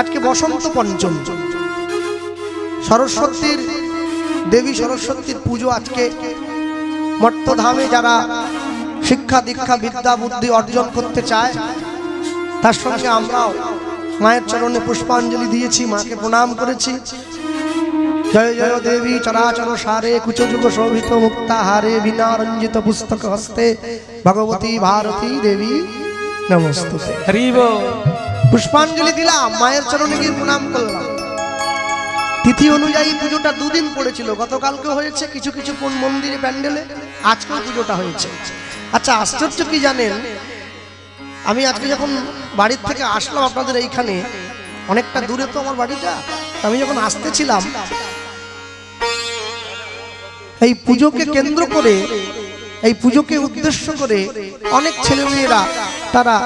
আজকে বসন্ত পঞ্চমী, সরস্বতীর দেবী সরস্বতীর পুজো। আজকে মর্তধামে যারা শিক্ষা দীক্ষা বিদ্যা বুদ্ধি অর্জন করতে চায় তার সঙ্গে আমরাও মায়ের চরণে পুষ্পাঞ্জলি দিয়েছি, মাকে প্রণাম করেছি। জয় জয় দেবী চরাচর সারে কুচযুগ শোভিত মুক্তাহারে বিনা রঞ্জিত পুস্তক হস্তে ভগবতী ভারতী দেবী নমস্তুতে। পুষ্পাঞ্জলি দিলাম, মায়ের চরণে গিয়ে প্রণাম করলাম। তিথি অনুযায়ী পুজোটা দুদিন পড়েছিল, গতকালকে হয়েছে কিছু কিছু কোন মন্দিরে প্যান্ডেলে, আজকেও পুজোটা হয়েছে। আচ্ছা আশ্চর্য কি জানেন, আমি আজকে যখন বাড়ির থেকে আসলাম আপনাদের এইখানে, অনেকটা দূরে তো আমার বাড়িটা, আমি যখন আসতেছিলাম এই পুজোকে কেন্দ্র করে, এই পুজোকে উদ্দেশ্য করে অনেক ছেলেমেয়েরা তারা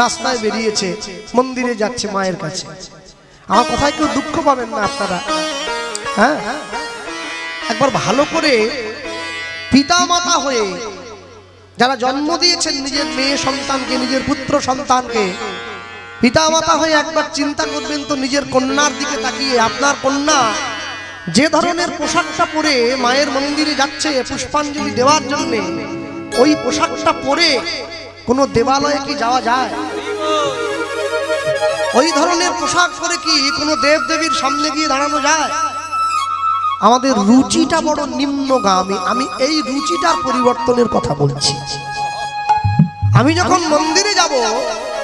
রাস্তায় বেরিয়েছে, মন্দিরে যাচ্ছে মায়ের কাছে। আমার কথায় কেউ দুঃখ পাবেন না আপনারা। হ্যাঁ, একবার ভালো করে পিতা মাতা হয়ে যারা জন্ম দিয়েছেন নিজের মেয়ে সন্তানকে, নিজের পুত্র সন্তানকে, পিতা মাতা হয়ে একবার চিন্তা করবেন তো নিজের কন্যার দিকে তাকিয়ে। আপনার কন্যা যে ধরনের পোশাকটা পরে মায়ের মন্দিরে যাচ্ছে পুষ্পাঞ্জলি দেওয়ার জন্য, ওই পোশাকটা পরে কোনো দেবালয়ে কি যাওয়া যায়? ওই ধরনের পোশাক পরে কি কোনো দেব দেবীর সামনে গিয়ে দাঁড়ানো যায়? আমাদের রুচিটা বড় নিম্নগামী। আমি এই রুচিটার পরিবর্তনের কথা বলছি। আমি যখন মন্দিরে যাব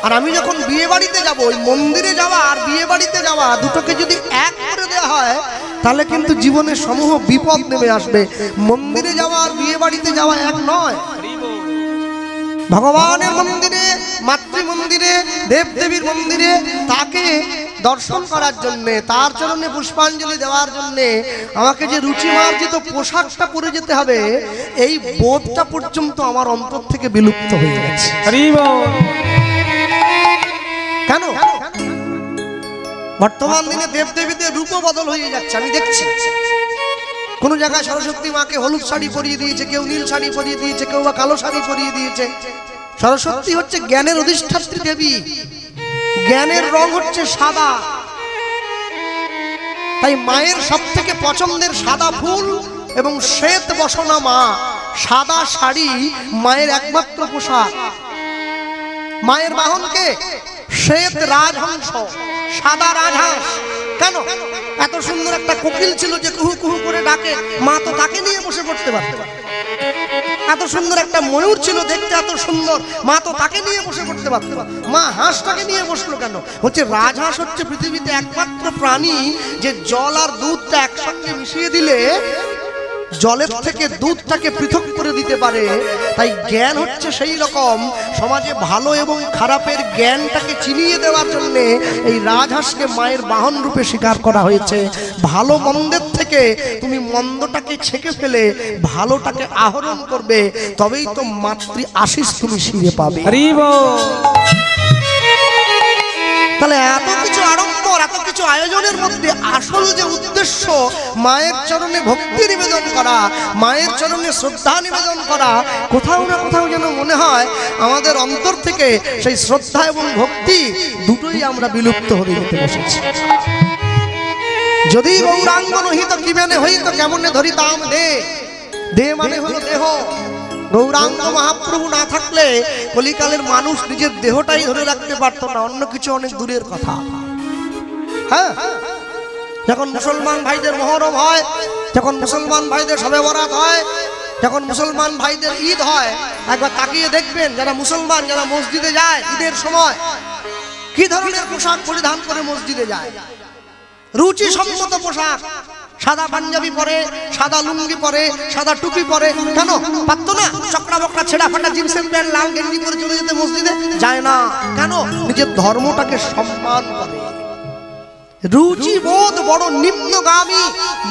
আর আমি যখন বিয়ে বাড়িতে যাব, ওই মন্দিরে যাওয়া আর বিয়ে বাড়িতে যাওয়া দুটোকে যদি এক করে দেওয়া হয় তাহলে কিন্তু জীবনের সমূহ বিপদ নেমে আসবে। মন্দিরে যাওয়া আর বিয়ে বাড়িতে যাওয়া এক নয়। ভগবানের মন্দিরে, মাতৃ মন্দিরে, দেব দেবীর মন্দিরে তাকে দর্শন করার জন্যে, তার চরণে পুষ্পাঞ্জলি দেওয়ার জন্যে আমাকে যে রুচিমার্জিত পোশাকটা পরে যেতে হবে, এই বোধটা পর্যন্ত আমার অন্তর থেকে বিলুপ্ত হয়ে গেছে। কেন? বর্তমান দিনে দেব দেবীদের রূপও বদল হয়ে যাচ্ছে। আমি দেখছি কোন জায়গায় সরস্বতী মাকে হলুদ শাড়ি পরিয়ে দিয়েছে, কেউ নীল শাড়ি পরিয়ে দিয়েছে, কেউ বা কালো শাড়ি পরিয়ে দিয়েছে। সরস্বতী হচ্ছে জ্ঞানের অধিষ্ঠাত্রী দেবী, জ্ঞানের রং হচ্ছে সাদা। তাই মায়ের সব থেকে পছন্দের সাদা ফুল এবং শ্বেত বসনা মা, সাদা শাড়ি মায়ের একমাত্র পোশাক। মায়ের বাহনকে শ্বেত রাজহংস, সাদা রাজহাঁস। কেন? এত সুন্দর একটা কোকিল ছিল যে কুহু কুহু করে ডাকে, মা তো তাকে নিয়ে বসে পড়তে পারত। এত সুন্দর একটা ময়ূর ছিল, দেখতে এত সুন্দর, মা তো তাকে নিয়ে বসে পড়তে পারত। মা হাঁসটাকে নিয়ে বসলো কেন? হচ্ছে রাজহাঁস হচ্ছে পৃথিবীতে একমাত্র প্রাণী যে জল আর দুধটা একসঙ্গে মিশিয়ে দিলে জলের থেকে দুধটাকে পৃথক করে দিতে পারে। তাই জ্ঞান হচ্ছে সেই রকম, সমাজে ভালো এবং খারাপের জ্ঞানটাকে চিনিয়ে দেওয়ার জন্য এই রাজহাঁসকে মায়ের বাহন রূপে স্বীকার করা হয়েছে। ভালো মন্দের থেকে তুমি মন্দটাকে ছেঁকে ফেলে ভালোটাকে আহরণ করবে, তবেই তো মাতৃ আশীষ তুমি শিরে পাবে। তাহলে এত কিছু আড়ম্বর, এত কিছু আয়োজনের মধ্যে আসল যে উদ্দেশ্য মায়ের চরণে ভক্তি নিবেদন করা, মায়ের চরণে শ্রদ্ধা নিবেদন করা, কোথাও না কোথাও যেন মনে হয় আমাদের অন্তর থেকে সেই শ্রদ্ধা এবং ভক্তি দুটোই আমরা বিলুপ্ত হয়ে যেতে বসেছি। যদি গৌরাঙ্গ নহিত কিবেনে হইত কেমনে ধরিতাম দে, দে মানে হলো দেহ। গৌরাঙ্গ মহাপ্রভু না থাকলে কলিকালের মানুষ নিজের দেহটাই ধরে রাখতে পারতো না, অন্য কিছু অনেক দূরের কথা। হ্যাঁ, যখন মুসলমান ভাইদের মহরম হয়, যখন মুসলমান ভাইদের শবে বরাত হয়, যখন মুসলমান ভাইদের ঈদ হয়, একবার তাকিয়ে দেখবেন যারা মুসলমান, যারা মসজিদে যায় ঈদের সময় কি ধরনের পোশাক পরিধান করে মসজিদে যায়। রুচি সম্মত পোশাক, সাদা পাঞ্জাবি পরে, সাদা লুঙ্গি পরে, সাদা টুপি পরে। কেন পারত না? চকরা বকরা ছেঁড়া ফাটা জিন্সের প্যান্ট লাল গেঞ্জি পরে চলে যেতে মসজিদে? যায় না। কেন? নিজের ধর্মটাকে সম্মান করে। রুচি বোধ বড় নিম্নগামী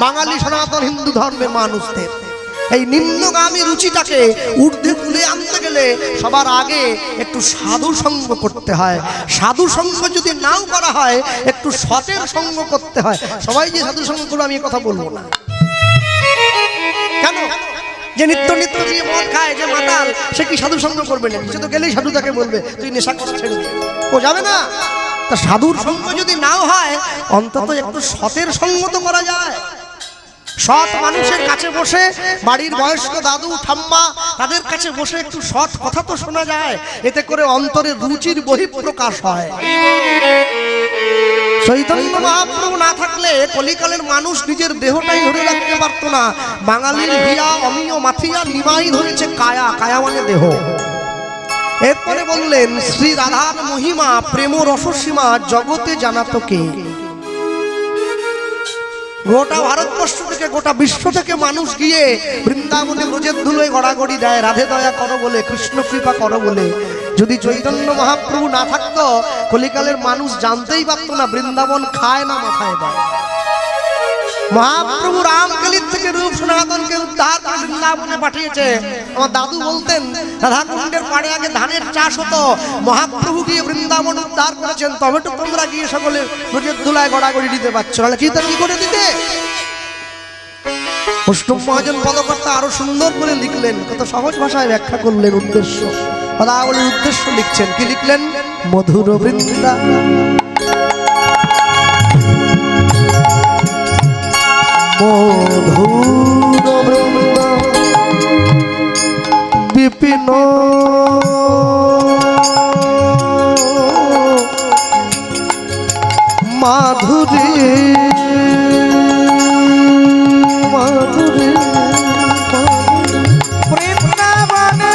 বাঙালি সনাতন হিন্দু ধর্মের মানুষদের। এই নিম্নগামী রুচিটাকে ঊর্ধ্বে তুলে আনতে গেলে সবার আগে একটু সাধু সঙ্গ করতে হয়। সাধু সঙ্গ যদি নাও করা হয়, একটু সতের সঙ্গ করতে হয়। সবাই যে সাধু সঙ্গ করবে আমি কথা বলবো না। কেন? যে নিত্য নিত্য দিয়ে মদ খায়, যে মাতাল, সে কি সাধু সঙ্গ করবে না? সে তো গেলেই সাধু তাকে বলবে তুই নেশা করে ছেড়ে দে, ও যাবে না। তা সাধুর সঙ্গ যদি নাও হয় অন্তত একটু সতের সঙ্গ তো করা যায়। সৎ মানুষের কাছে বসে, বাড়ির বয়স্ক দাদু ঠাম্মা তাদের কাছে বসে একটু সৎ কথা তো শোনা যায়, এতে করে অন্তরের রুচির বহিঃপ্রকাশ হয়। চৈতন্য মহাপ্রভু না থাকলে কলিকালের মানুষ নিজের দেহটাই ধরে রাখতে পারতো না। বাঙালির হিয়া অমিয় মাথিয়া নিমাই ধরেছে কায়া, কায়া মানে দেহ। এরপরে বললেন শ্রী রাধার মহিমা প্রেম রসসীমা জগতে জানাতো কে। গোটা ভারতবর্ষ থেকে গোটা বিশ্ব থেকে মানুষ গিয়ে বৃন্দাবনে ব্রজের ধুলোয় গড়াগড়ি দেয় রাধে দয়া করো বলে, কৃষ্ণ কৃপা করো বলে। যদি চৈতন্য মহাপ্রভু না থাকতো কলিকালের মানুষ জানতেই পারতো না বৃন্দাবন খায় না মাথায় দেয়। মহাপ্রভু রামকেলির থেকে রূপ সনাতনকে উদ্ধার করে বৃন্দাবনে পাঠিয়েছে। আমার দাদু বলতেন রাধাকুণ্ডের পাড়ে আগে ধানের চাষ হতো, মহাপ্রভু গিয়ে বৃন্দাবন উদ্ধার করেছেন, তবে তো তোমরা গিয়ে সকলে ব্রজের ধুলায় গড়াগড়ি দিতে পারছো, নাহলে কি তা কি করে দিতে। অষ্টম মহাজন পদকর্তা আরো সুন্দর করে লিখলেন, কত সহজ ভাষায় ব্যাখ্যা করলেন উদ্দেশ্য, পদাবলীর উদ্দেশ্য লিখছেন। কি লিখলেন? মধুর বৃন্দা মধুর বৃন্দ বিপিন মাধুরী মাধুরী বৃন্দাবনে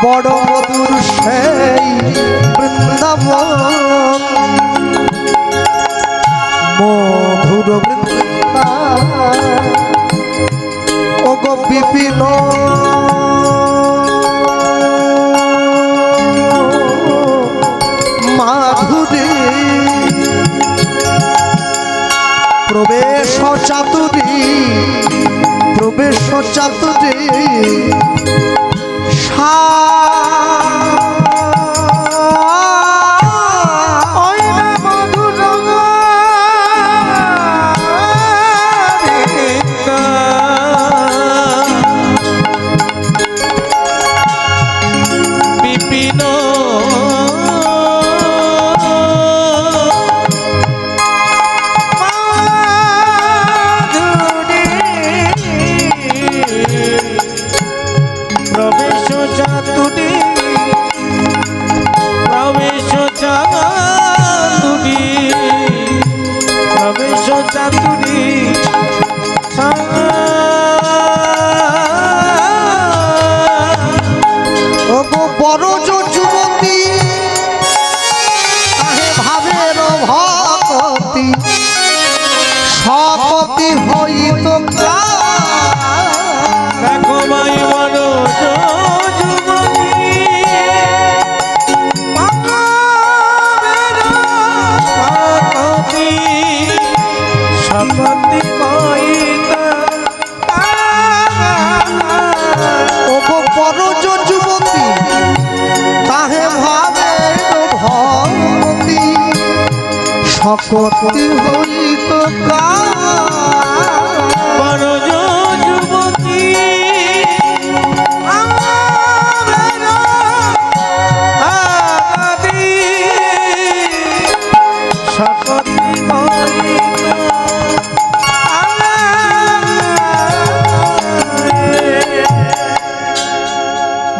বড় মধুর সেই বৃন্দাবন, মধুর বৃন্দা ও গো বিপিন মাধুরী প্রবেশ চাতুরী প্রবেশ চাতুরী সকতি হইত যুবতী সকতি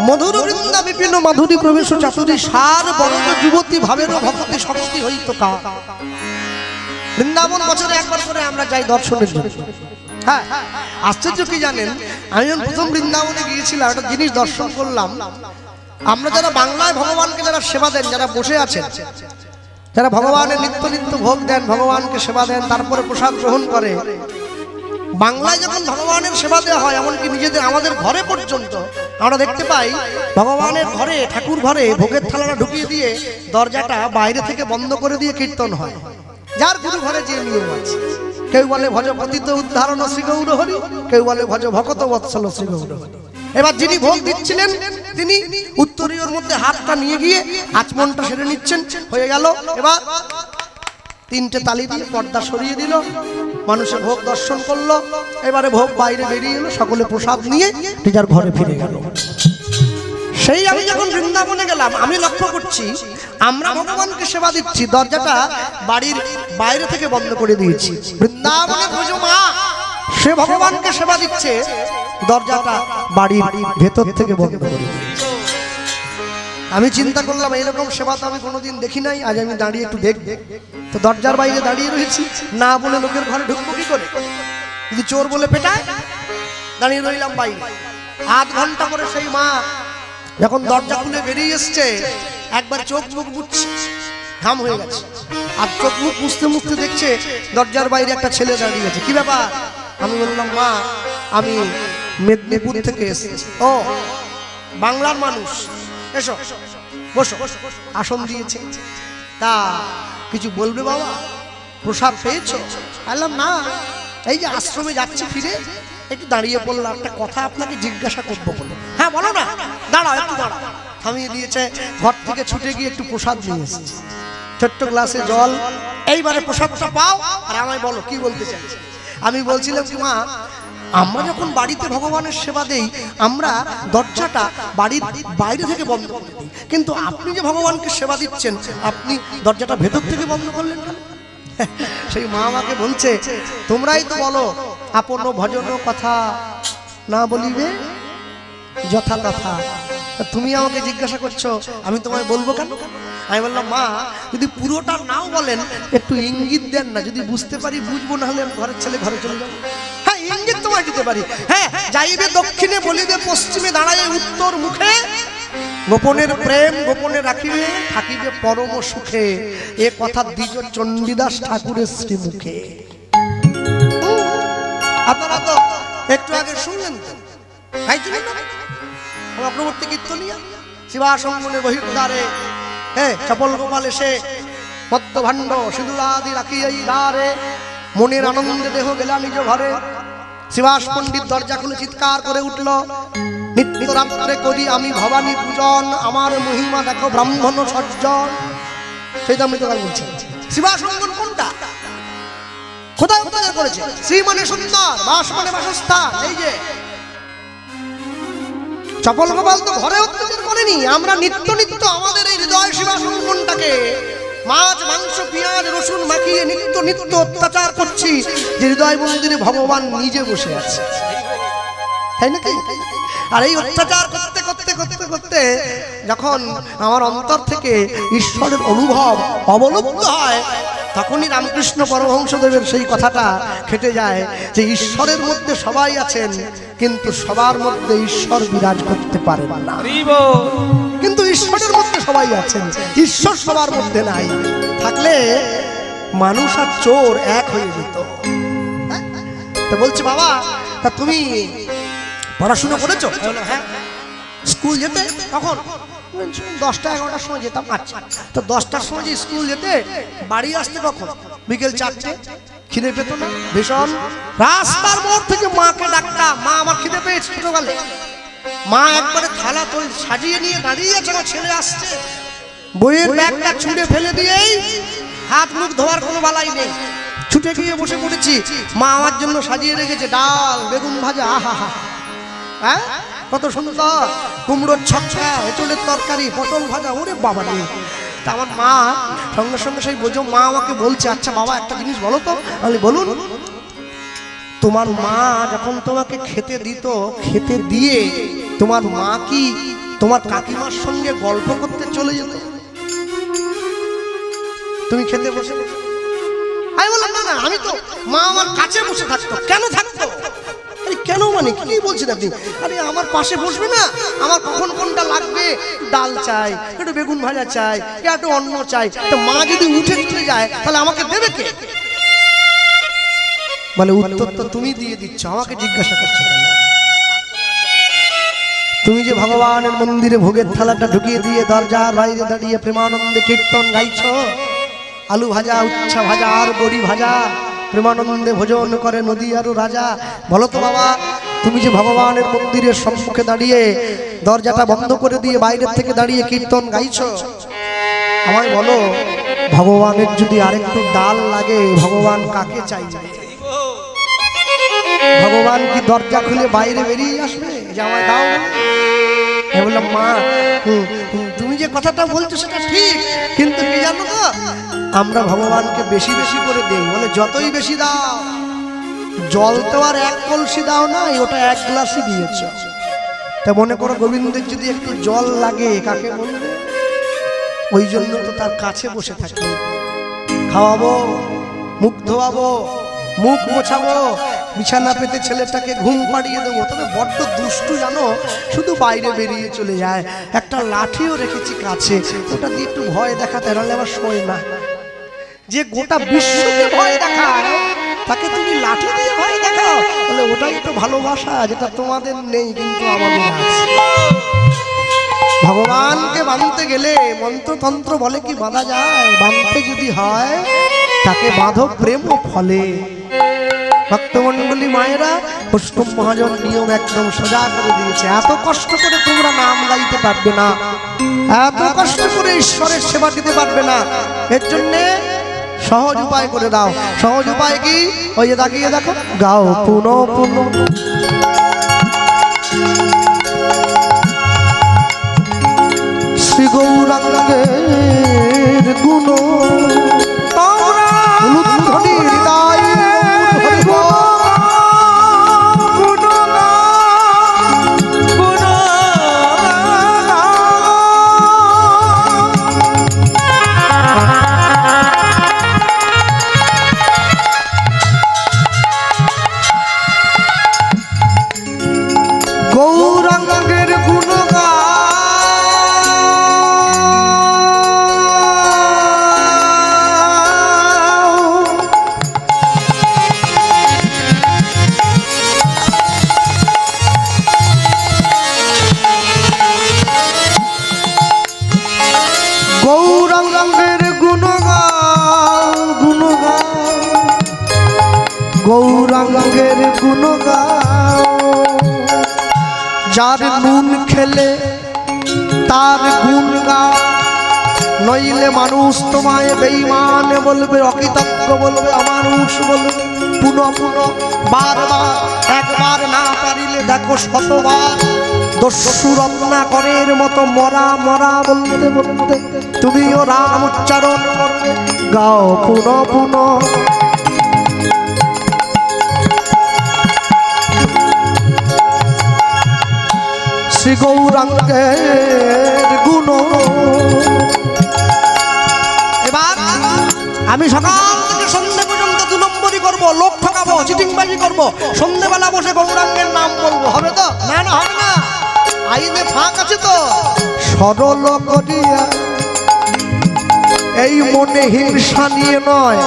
মধুর বৃন্দা বিপিন মাধুরী প্রবেশ চাতুরী সার বরণ যুবতী ভাবের ভক্তি শক্তি হইত কা। বৃন্দাবন বছরে একবার করে আমরা যাই দর্শনের জন্য। হ্যাঁ, আশ্চর্য কি জানেন, আমি যখন প্রথম বৃন্দাবনে গিয়েছিলাম একটা জিনিস দর্শন করলাম। আমরা যারা বাংলায় ভগবানকে যারা সেবা দেন, যারা বসে আছেন, যারা ভগবানের নিত্য নিত্য ভোগ দেন, ভগবানকে সেবা দেন, তারপরে প্রসাদ গ্রহণ করে, বাংলায় যখন ভগবানের সেবা দেওয়া হয়, এমনকি নিজেদের আমাদের ঘরে পর্যন্ত আমরা দেখতে পাই, ভগবানের ঘরে ঠাকুর ঘরে ভোগের থালাটা ঢুকিয়ে দিয়ে দরজাটা বাইরে থেকে বন্ধ করে দিয়ে কীর্তন হয়, যার গুরু ঘরে যে নিয়ম আছে। কেউ বলে ভজ পতিত উদ্ধারণ শ্রী গৌর হরি, কেউ বলে ভজ ভকত বৎসল শ্রী গৌর হরি। এবার যিনি ভোগ দিচ্ছিলেন তিনি উত্তরীয়র মধ্যে হাতটা নিয়ে গিয়ে আচমনটা সেরে নিচ্ছেন, হয়ে গেল। এবার তিনটে তালি দিয়ে পর্দা সরিয়ে দিল, মানুষের ভোগ দর্শন করলো। এবারে ভোগ বাইরে বেরিয়ে এলো, সকলে প্রসাদ নিয়ে নিজের ঘরে ফিরে গেল। সেই আমি যখন বৃন্দাবনে গেলাম, আমি লক্ষ্য করছি আমরা ভগবানকে সেবা দিচ্ছি, দরজাটা বাড়ির বাইরে থেকে বন্ধ করে দিয়েছি। বৃন্দাবনে পুজো মা, সে ভগবানকে সেবা দিচ্ছে, দরজাটা বাড়ির ভেতর থেকে বন্ধ করে দিয়েছে। আমি চিন্তা করলাম এইরকম সেবা তো আমি কোনোদিন দেখি নাই, আজ আমি দাঁড়িয়ে একটু দেখব। তো দরজার বাইরে দাঁড়িয়ে রয়েছি, না বলে লোকের ঘরে ঢুকবো কি করে, যদি চোর বলে পেটায়। দাঁড়িয়ে রইলাম বাইরে, আধ ঘন্টা করে সেই মা যখন দরজা খুলে বেরিয়ে এসছে, একবার চোখ মুখ মুছছে, ঘাম হয়ে গেছে, আর চোখ মুখ মুছতে মুছতে দেখছে দরজার বাইরে একটা ছেলে দাঁড়িয়ে আছে। কি ব্যাপার? আমি বললাম মা আমি মেদিনীপুর থেকে এসেছি। ও বাংলার মানুষ, এসো বসো। আসন দিয়েছে। তা কিছু বলবে বাবা, প্রসাদ পেয়েছো? বললাম না, এই যে আশ্রমে যাচ্ছি ফিরে একটু দাঁড়িয়ে পড়লাম, একটা কথা আপনাকে জিজ্ঞাসা করবো বলে। হ্যাঁ বলো না, দাঁড়াও একটু দাঁড়াও। থামিয়ে দিয়েছে, ঘর থেকে ছুটে গিয়ে একটু প্রসাদ নিয়ে এসেছি, ছোট্ট গ্লাসে জল। এইবারে প্রসাদটা পাও আর আমায় বলো কি বলতে চাইছি। আমি বলছিলাম কি মা, আমরা যখন বাড়িতে ভগবানের সেবা দেই, আমরা দরজাটা বাড়ির বাইরে থেকে বন্ধ করে দিই, কিন্তু আপনি যে ভগবানকে সেবা দিচ্ছেন, আপনি দরজাটা ভেতর থেকে বন্ধ করলেন কেন? সেই মা আমাকে বলছে, তোমরাই তো বলো আপন ভজন কথা না বলিবে যথা কথা, তুমি আমাকে জিজ্ঞাসা করছো আমি তোমায় বলবো কেন? আমি বললাম মা যদি পুরোটা নাও বলেন একটু ইঙ্গিত দেন না, যদি বুঝতে পারি বুঝবো, না হলে আমি ঘরের ছেলে ঘরে চলে যাবো। হ্যাঁ ইঙ্গিত তোমায় দিতে পারি। হ্যাঁ, যাইবে দক্ষিণে বলিবে পশ্চিমে, দাঁড়ায় উত্তর মুখে, গোপনের প্রেম গোপনে রাখিবে থাকিবে পরম সুখে, এ কথা দ্বিজ চণ্ডীদাস ঠাকুরের শ্রীমুখে। আপনারা তো একটু আগে শুনলেন তো, অগ্রবর্তী কীর্তনিয়া শিবাসঙ্গনের বহির্দ্বারে চপল গোপাল এসে পদ্মভাণ্ড সিঁদুরাদি রাখিয়াই দ্বারে, মনের আনন্দে দেহ গেলা নিজ ঘরে। শিবাস পণ্ডিত দরজা খুলে চিৎকার করে উঠল, নিত্য রাত্রে করি আমি ভবানী পূজন, আমার মহিমা দেখো ব্রাহ্মণ সজ্জন। সেইটা আমি তো বলছি, শিবাসঙ্গন কোনটা কোথায় অত্যাচার করেছে? শ্রী মানে সুন্দর, বাস মানে বাসস্থান। এই যে চপল গোপাল তো ঘরে অত্যাচার করেনি, আমরা নিত্য নিত্য আমাদের এই হৃদয় শিবাসঙ্গনটাকে মাছ মাংস পেঁয়াজ রসুন মাখিয়ে নিত্য নিত্য অত্যাচার করছি, যে হৃদয় মন্দিরে ভগবান নিজে বসে আছে, তাই নাকি? আর এই অত্যাচার করতে করতে করতে করতে যখন আমার অন্তর থেকে ঈশ্বরের অনুভব অবলুপ্ত হয়, তখনই রামকৃষ্ণ পরমহংসদেবের সেই কথাটা খেটে যায় যে ঈশ্বরের মধ্যে সবাই আছেন, কিন্তু সবার মধ্যে ঈশ্বর বিরাজ করতে পারেন না। কিন্তু ঈশ্বরের মধ্যে সবাই আছেন, ঈশ্বর সবার মধ্যে নাই। থাকলে মানুষ আর চোর এক হয়ে যেত। তো বলছি বাবা তা তুমি পড়াশোনা করেছো? হ্যাঁ। স্কুল যেতে তখন 10টা 11টার সময় যেতাম। আচ্ছা, তো 10টার সময় যে স্কুল যেতে, বাড়ি আসতে কখন? বিকেল 4টে। খিদে পেত না ভীষণ? রাস্তার মোড় থেকে মাকে ডাকতাম, মা আমার খিদে পেয়েছে। ছোটকালে মা একবারে থালা তো সাজিয়ে নিয়ে দাঁড়িয়ে আছে, আমার ছেলে আসছে, বইয়ের ব্যাগটা ছুঁড়ে ফেলে দিয়েই হাত মুখ ধোয়ার কোনো বালাই নেই, ছুটে গিয়ে বসে পড়েছি। মা আমার জন্য সাজিয়ে রেখেছে ডাল বেগুন ভাজা, আহা হা, হ্যাঁ কত সুন্দর, কুমড়োর ছক্কা, এঁচোড়ের তরকারি, পটল ভাজা, ওরে বাবা রে। তা আমার মা সঙ্গে সঙ্গে সেই বোঝো মা আমাকে বলছে, আচ্ছা বাবা একটা জিনিস বলো তো। আমি বলুন, তোমার মা যখন তোমাকে খেতে দিত, খেতে দিয়ে তোমার মা কি তোমার কাকিমার সঙ্গে গল্প করতে চলে যেত? তুমি খেতে বসে বসে? আমি বললাম না না, আমি তো মা আমার কাছে বসে থাকতো। কেন থাকতো? কেন মানে কি বলছেন আপনি? আরে আমার পাশে বসবে না, আমার কখন কোনটা লাগবে, ডাল চাই, একটু বেগুন ভাজা চাই, একটু অন্ন চাই, তো মা যদি উঠে চলে যায় তাহলে আমাকে দেবে কে? বলে উত্তর তো তুমি দিয়ে দিচ্ছ, আমাকে জিজ্ঞাসা করছো কেন? তুমি যে ভগবানের মন্দিরে ভোগের থালাটা ঢুকিয়ে দিয়ে দরজার বাইরে দাঁড়িয়ে প্রেমানন্দে কীর্তন গাইছ, আলু ভাজা, উচ্ছা ভাজা আর বড়ি ভাজা প্রেমানন্দে ভোজন করে নদী আরো রাজা। বলো তো বাবা, তুমি যে ভগবানের মন্দিরের সম্মুখে দাঁড়িয়ে দরজাটা বন্ধ করে দিয়ে বাইরের থেকে দাঁড়িয়ে কীর্তন গাইছো, আমায় বলো ভগবানের যদি আরেকটু ডাল লাগে ভগবান কাকে চাইবে? ভগবান কি দরজা খুলে বাইরে বেরিয়ে আসবে যে আমায় দাও? আমি বললাম মা, তুমি যে কথাটা বলছো সেটা ঠিক, কিন্তু কি জানো তো, আমরা ভগবানকে বেশি বেশি করে দেই। বলে যতই বেশি দাও, জল তো আর এক কলসি দাও না, ওটা এক গ্লাসই দিয়েছ। তা মনে করো গোবিন্দের যদি একটু জল লাগে কাকে বলবে? ওই জন্য তো তার কাছে বসে থাকি, খাওয়াবো, মুখ ধোয়াবো, মুখ মোছাবো, বিছানা পেতে ছেলেটাকে ঘুম পাড়িয়ে দেবো। তবে বড্ড দুষ্টু জানো, শুধু বাইরে বেরিয়ে চলে যায়। একটা লাঠিও রেখেছি কাছে, ওটা দিয়ে একটু ভয় দেখাতে, নাহলে আবার শোয় না। যে গোটা বিশ্বকে ভয় দেখায় তাকে তুমি লাঠি দিয়ে ভয় দেখাও, বলে ওটাই তো ভালোবাসা, যেটা তোমাদের নেই কিন্তু আমাদের আছে। ভগবানকে মানতে গেলে মন্ত্রতন্ত্র বলে কি বাঁধা যায়? বাঁধতে যদি হয় তাকে বাঁধো প্রেম ও ফলে। ভক্তমণ্ডলী মায়েরা, বৈষ্ণব মহাজন নিয়ম একদম সোজা করে দিয়েছে। এত কষ্ট করে তোমরা নাম গাইতে পারবে না, এত কষ্ট করে ঈশ্বরের সেবা দিতে পারবে না, এর জন্যে সহজ উপায় করে দাও। সহজ উপায় কি? ওই যে তাকিয়ে দেখো, গাও পুনো পুনো শ্রী গৌরাঙ্গের গুণ, গৌরাঙ্গের গুণ গাও। যার নুন খেলে তার গুণ গাও, নইলে মানুষ তোমায় বেঈমান বলবে, অকৃতজ্ঞ বলবে, অমানুষ বলবে। পুনঃ পুনঃ বারবার, একবার না পারিলে দেখো শতবার। দস্যু রত্নাকরের মতো মরা মরা বলতে বলতে তুমিও রাম উচ্চারণ করবে। গাও পুনঃ পুনঃ শ্রী গৌরাঙ্গের গুণ। এবার আমি সকাল থেকে সন্ধ্যে পর্যন্ত 2 নম্বরই করবো, লোক ঠকাবো, চিটিংবাজি করবো, সন্ধ্যেবেলা বসে গৌরাঙ্গের নাম বলবো। হবে তো? না না, হবে না, আইনে ফাঁক আছে তো। সরল করিয়া এই মনে হিংসা নিয়ে নয়,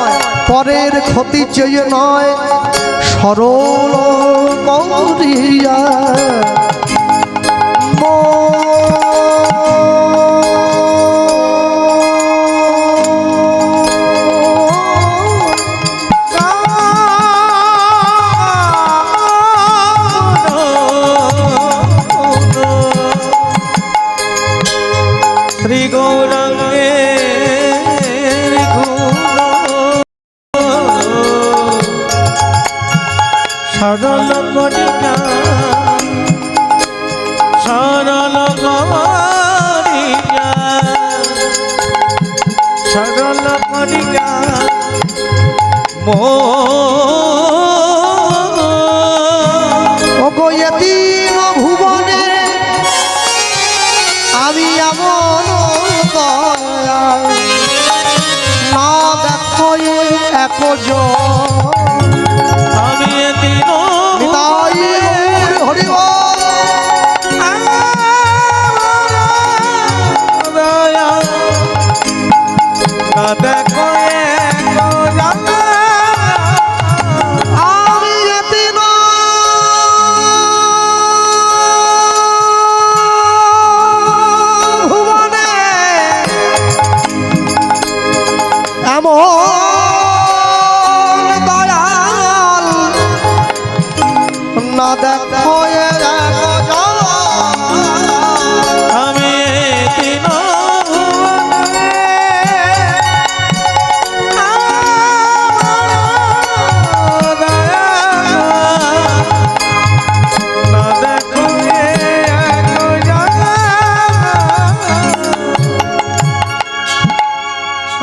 পরের ক্ষতি চেয়ে নয়, সরল করিয়া শ্রী গৌরাঙ্গের গুণ, সরল করিয়া সরল করিয়া সরল করিয়া তিন ভুবনে আমি এমন না দেখো এক আমি দিন হরি দেখো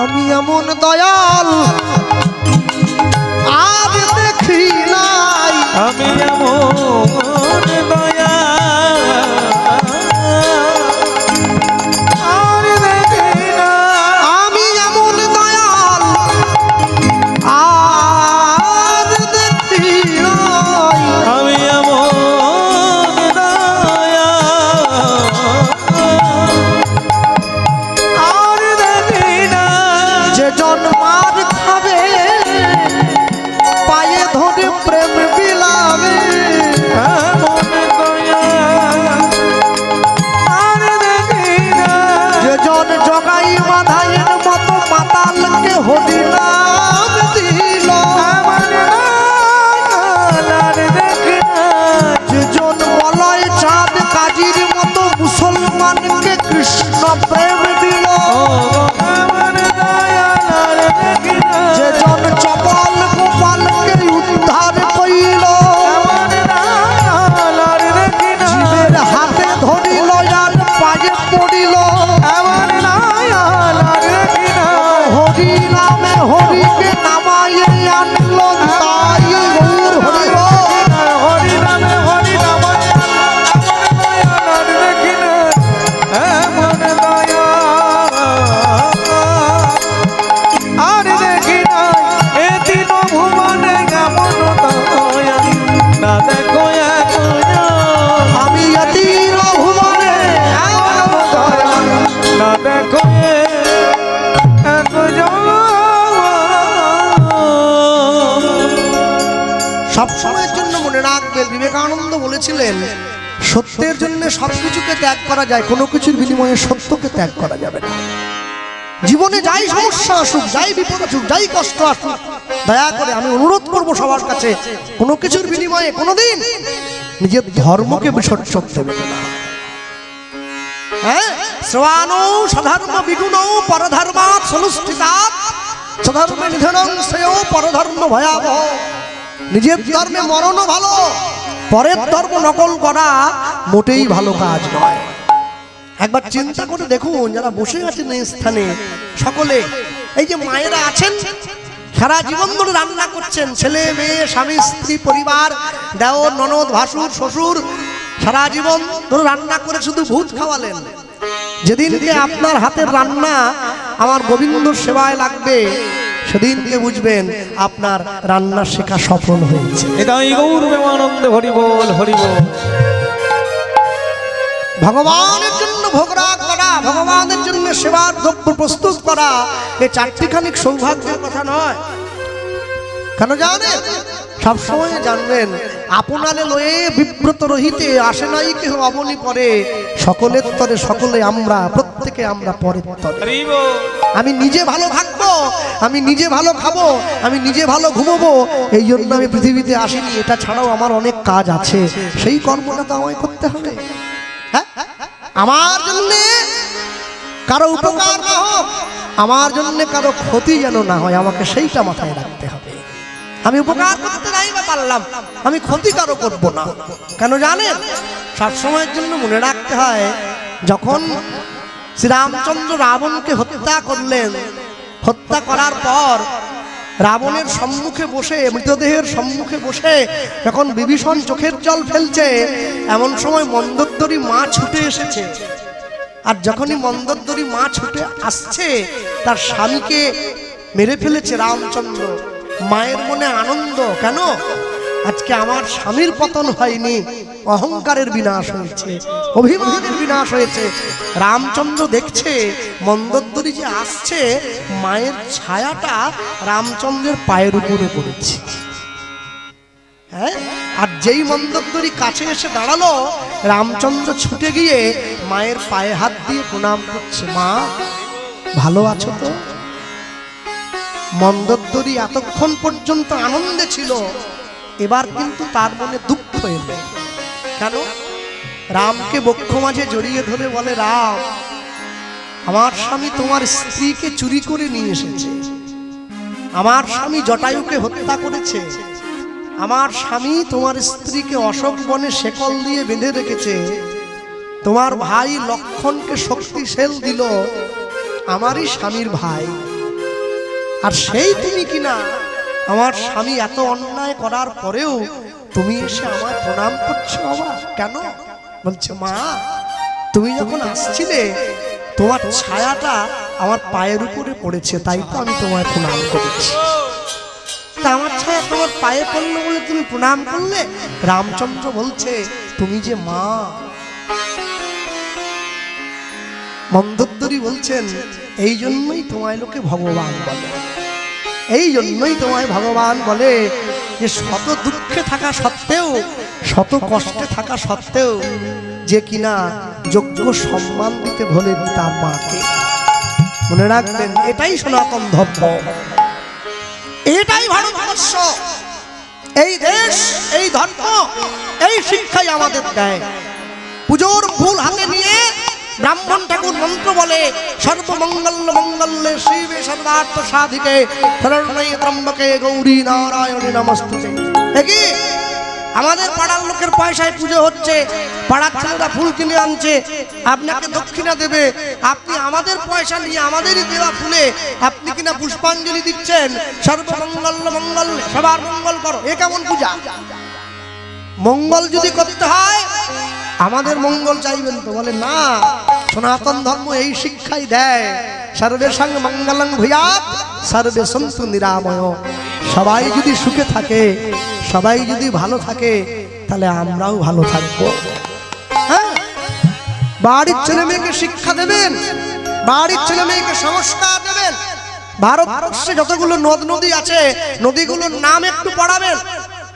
আমি এমন দয়াল আর দেখি নাই, আমি এমন দয়া আর দেখি না, আমি এমন দয়াল আর দেখি নাই, আমি এমন দয়া আর দেখি না, যে জন্মার খাবে পায়ে ধরে প্রেম বিলাবে, এমন দয়া আর দেখি না, যে জন জগাই মাধাইয়ের মতো মাতালকে হরিনাম দিল, এমন দয়া আর দেখি না, যে জন বলয় চাঁদ কাজীর মতো মুসলমানকে কৃষ্ণ প্রেম দিল, এমন দয়া আর দেখি না, যে জন চপল গোপালকে উদ্ধার কইল, এমন দয়া আর দেখি না, জীবের হাতে ধরিল আর পায়ে পড়িল, এমন দয়া আর দেখি না, হরি নামে হরিকে নামাইয়ে আনলো তাই গৌর হরিল। হরি নামে হরি নামে এমন দয়া আর দেখি না, এমন দয়া আর দেখি না, এ তিন ভুবনে এমন দয়া না দেখো একজন, আমি অতীর ভুবনে এমন দয়া না দেখো সবসময়ের জন্য মনে রাখবেন, বিবেকানন্দ বলেছিলেন সত্যের জন্য সবকিছুকে ত্যাগ করা যায়, কোনো কিছুর বিনিময়ে সত্যকে ত্যাগ করা যাবে না। জীবনে যাই সমস্যা আসুক, যাই বিপদ আসুক, যাই কষ্ট আসুক, দয়া করে আমি অনুরোধ করব সবার কাছে, কোনো কিছুর বিনিময়ে কোনোদিন নিজের ধর্মকে বিসর্জন দেবে না। হ্যাঁ, শ্রবাণৌ সধর্ম বিগুণৌ পরধর্মাৎ সনুষ্ঠিতাৎ স্বধর্মে নিধনং শ্রেয়ো পরধর্ম ভয়াবহ। নিজের ধর্মে মরণও ভালো, পরের ধর্ম নকল করা মোটেই ভালো কাজ নয়। একবার চিন্তা করে দেখুন, যারা বসে আছেন এই স্থানে সকলে, এই যে মায়েরা আছেন সারা জীবন ধরে রান্না করছেন, ছেলে মেয়ে স্বামী স্ত্রী পরিবার দেওর ননদ ভাসুর শ্বশুর সারা জীবন ধরে রান্না করে শুধু ভূত খাওয়ালেন। যেদিনকে আপনার হাতের রান্না আমার গোবিন্দর সেবায় লাগবে, সেদিনকে বুঝবেন আপনার রান্না শেখা সফল হয়েছে। এটাই গৌর প্রেমানন্দে হরি বল হরি বল। ভগবানের জন্য ভোগরাগ করা, ভগবানের জন্য সেবার দ্রব্য প্রস্তুত করা, এ চারটিখানিক সৌভাগ্যের কথা নয়। কেন জানেন? সবসময় জানবেন, আপনারে লয়ে বিব্রত রহিতে আসে নাই কেহ অবনি পরে, সকলের তরে সকলে আমরা, প্রত্যেকে আমরা পরের তরে। হরি বল। আমি নিজে ভালো থাকবো, আমি নিজে ভালো খাবো, আমি নিজে ভালো ঘুমোবো, এই জন্য আমি পৃথিবীতে আসিনি। এটা ছাড়াও আমার অনেক কাজ আছে, সেই কর্মটা তো আমায় করতে হবে। হ্যাঁ, আমার জন্য কারো উপকার না হোক, আমার জন্য কারো ক্ষতি যেন না হয়, আমাকে সেইটা মাথায় রাখতে হবে। আমি উপকার করতে নাই বা পারলাম, আমি ক্ষতি কারো করবো না। কেন জানেন? সবসময়ের জন্য মনে রাখতে হয়, যখন শ্রীরামচন্দ্র রাবণকে হত্যা করলেন, হত্যা করার পর রাবণের সম্মুখে বসে, মৃতদেহের সম্মুখে বসে যখন বিভীষণ চোখের জল ফেলছে, এমন সময় মন্দোদরী মা ছুটে এসেছে। আর যখনই মন্দোদরী মা ছুটে আসছে, তার স্বামীকে মেরে ফেলেছে রামচন্দ্র। মায়ের মনে আনন্দ, কেন? আজকে আমার স্বামীর পতন হয়নি, অহংকারের বিনাশ হয়েছে, অভিমানের বিনাশ হয়েছে। রামচন্দ্র দেখছে মন্দোদরী যে আসছে, মায়ের ছায়াটা রামচন্দ্রের পায়ের উপরে পড়েছে। হ্যাঁ, আর যেই মন্দোদরী কাছে এসে দাঁড়ালো, রামচন্দ্র ছুটে গিয়ে মায়ের পায়ে হাত দিয়ে প্রণাম করছে, মা ভালো আছো তো? মন্দোদরী এতক্ষণ পর্যন্ত আনন্দে ছিল, এবার কিন্তু তার মনে দুঃখ এলো। কেন? রামকে বক্ষ মাঝে জড়িয়ে ধরে বলে, রাম, আমার স্বামী তোমার স্ত্রীকে চুরি করে নিয়ে এসেছে, আমার স্বামী জটায়ুকে হত্যা করেছে, আমার স্বামী তোমার স্ত্রীকে অশোক বনে শেকল দিয়ে বেঁধে রেখেছে, তোমার ভাই লক্ষণকে শক্তিশাল দিল, আমারই স্বামীর ভাই, আর সেই তুমি কিনা আমার স্বামী এত অন্যায় করার পরেও তুমি এসে আমায় প্রণাম করছো বাবা কেন? বলছে মা তুমি যখন আসছিলে তোমার ছায়াটা আমার পায়ের উপরে পড়েছে, তাই তো আমি তোমায় প্রণাম করেছি। তা আমার ছায়া তোমার পায়ে পড়লো বলে তুমি প্রণাম করলে? রামচন্দ্র বলছে তুমি যে মা। মন্দোদরি বলছেন এই জন্যই তোমায় লোকে ভগবান বলে, এই জন্যই তোমায় ভগবান বলে যে শত দুঃখে থাকা সত্ত্বেও, শত কষ্টে থাকা সত্ত্বেও যে কিনা যোগ্য সম্মান দিতে ভোলেনি তার মাকে। মনে রাখবেন এটাই সনাতন ধর্ম, এটাই ভারতবর্ষ, এই দেশ, এই ধর্ম, এই শিক্ষাই আমাদের দেয়। পুজোর ফুল হাতে নিয়ে ব্রাহ্মণ ঠাকুর মন্ত্র বলে সর্বমঙ্গল মঙ্গলে শিবে সর্বার্থ সাধিকে শরণ্যে ত্রম্বকে গৌরী নারায়ণী নমস্তুতে। দেখি আমাদের পাড়ার লোকের পয়সায় পুজো হচ্ছে, পাড়ার ছেলেরা ফুল কিনে আনছে, আপনাকে দক্ষিণা দেবে, আপনি আমাদের পয়সা নিয়ে আমাদেরই দেওয়া ফুলে আপনি কিনা পুষ্পাঞ্জলি দিচ্ছেন সর্বমঙ্গল মঙ্গল সবার মঙ্গল করো। এ কেমন পূজা? মঙ্গল যদি করতে হয় আমাদের মঙ্গল চাইবেন তো? বলে না, সনাতন ধর্ম এই শিক্ষাই দেয় সর্বেষাং মঙ্গলং ভূয়াৎ সর্বে সন্তু নিরাময়। সবাই যদি সুখে থাকে, সবাই যদি ভালো থাকে, তাহলে আমরাও ভালো থাকবো। হ্যাঁ, বাড়ির ছেলে মেয়েকে শিক্ষা দেবেন, বাড়ির ছেলে মেয়েকে সংস্কার দেবেন। ভারতবর্ষে যতগুলো নদ নদী আছে নদীগুলোর নাম একটু পড়াবেন।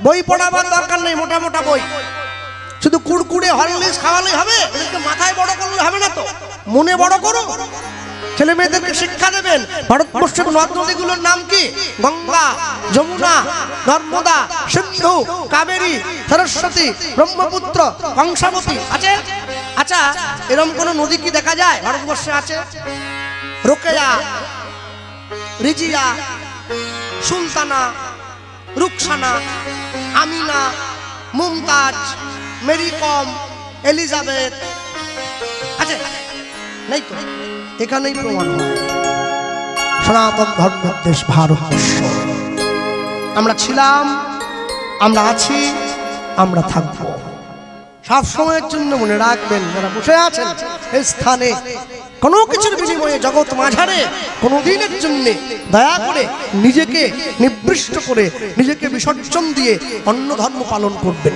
বই পড়াবার দরকার নেই, মোটা মোটা বই। শুধু কুড়কুড়ে হরলিক্স খাওয়ালেই হবে? এদেরকে মাথায় বড় করলে হবে না তো, মনে বড় করো। ছেলে মেয়েদেরকে শিক্ষা দেবেন। ভারতবর্ষের নদ নদীগুলোর নাম কি? গঙ্গা, যমুনা, নর্মদা, সিন্ধু, কাবেরী, সরস্বতী, ব্রহ্মপুত্র, কংসাবতী আছে। আচ্ছা, এরকম কোন নদী কি দেখা যায় ভারতবর্ষে? আছে। রোকেয়া, রিজিয়া, সুলতানা, রুকসানা, আমিনা, মুমতাজ, মেরি কম, এলিজাবেথ আছে? নেই তো। এখানেই প্রমাণ হয় সনাতন ধর্মের দেশ ভারতবর্ষ। আমরা ছিলাম, আমরা আছি, আমরা থাকবো সব সময়ের জন্য। মনে রাখবেন যারা বসে আছেন এই স্থানে, কোনো কিছুর বিনিময়ে জগৎ মাঝারে কোনোদিনের জন্য দয়া করে নিজেকে নিবৃষ্ট করে, নিজেকে বিসর্জন দিয়ে অন্য ধর্ম পালন করবেন।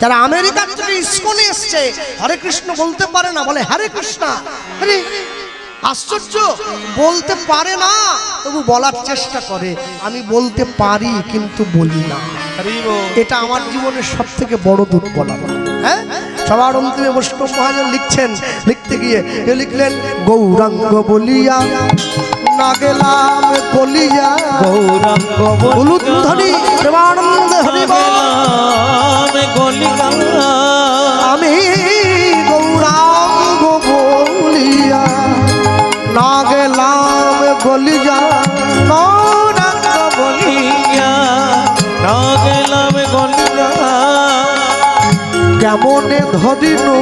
যারা আমেরিকার থেকে ইসকনে এসছে হরে কৃষ্ণ বলতে পারে না, বলে হরে কৃষ্ণ। আরে আশ্চর্য, বলতে পারে না তবু বলার চেষ্টা করে। আমি বলতে পারি কিন্তু বলি না। এটা আমার জীবনের সব থেকে বড় দুর্বলতা। হ্যাঁ, সবার অন্তিমে বৈষ্ণব মহাজন লিখছেন, লিখতে গিয়ে লিখলেন গৌরাঙ্গ বলিয়া না গেলাম বলিয়া, গৌরাঙ্গ বলুন ধরি প্রেমানন্দ হরিব, আমি গৌরাঙ্গ বলিয়া না গেলাম বলিয়া, গৌরাঙ্গ বলিয়া না গেলাম বলিয়া, কেমনে ধরিনু,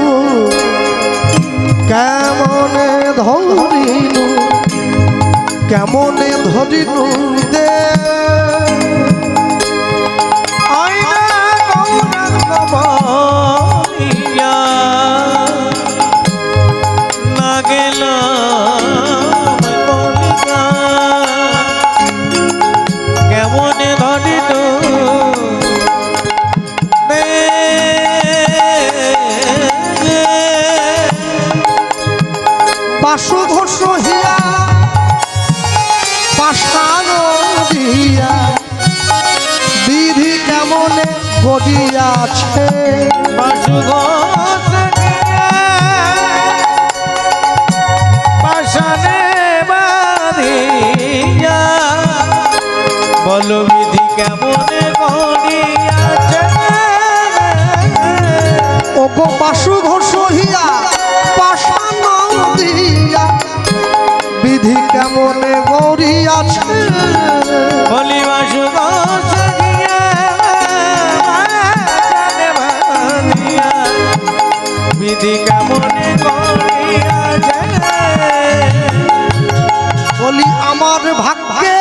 কেমনে ধরিনু, কেমনে ধরিনু দে আইনা গৌরাঙ্গ বলিয়া না গেলাম বলিয়া, কেমনে ধরিনু বাসুধস হিয়া পাষাণ দিয়া বিধি কেমনে গড়িয়াছে, বাসুধস পাষাণে বাঁধিয়া বল বিধি কেমনে গড়িয়াছে, ওগো বাসুধস হিয়া পাষাণ দিয়া বিধি কেমনে গড়িয়াছে, বলি বাসুধস হিয়া বিধি কেমনে গড়িয়াছে, বলি আমার ভাগ্যে